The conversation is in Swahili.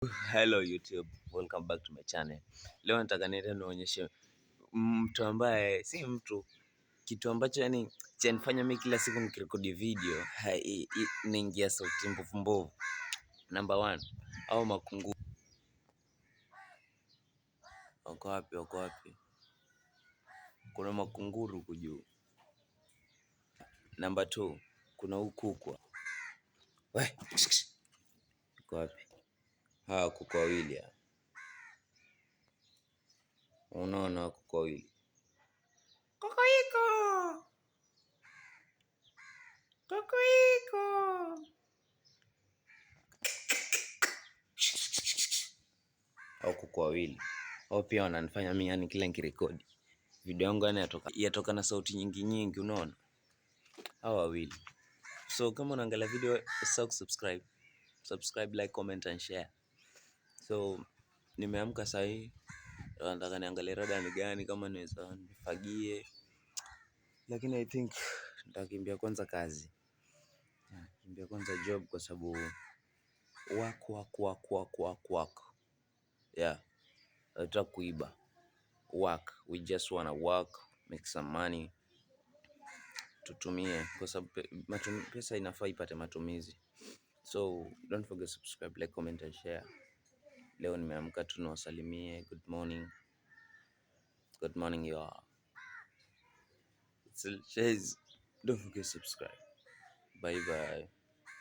Hello YouTube, welcome back to my channel. Leo nataka niende nionyeshe mtu ambaye si mtu, kitu ambacho yani chanifanya mimi kila siku nikirekodi video naingia sauti mbovu mbovu. Number one, au makunguru wako wapi? Wako wapi? Kuna makunguru huku juu. Number two, kuna ukukwa. We, wako wapi? Hawa kuku wawili hapa. Unaona kuku wawili. Kokoiko! Kokoiko! Au kuku wawili. Hao pia wananifanya mimi yani kila nikirekodi video yangu yani yatoka na sauti nyingi nyingi, unaona? Hao wawili. So kama unaangalia video, usisahau subscribe, like, comment and share. So nimeamka saa hii, nataka niangalie rada ni gani, kama naweza nifagie, lakini I think nitakimbia kwanza kazi. Kimbia kwanza job kwa sababu work. Yeah, nataka kuiba. Work, we just wanna work, make some money, tutumie kwa sababu pesa inafaa ipate matumizi. So don't forget to subscribe, like, comment and share. Leo nimeamka tu niwasalimie good morning you all. Don't forget to subscribe. Bye bye.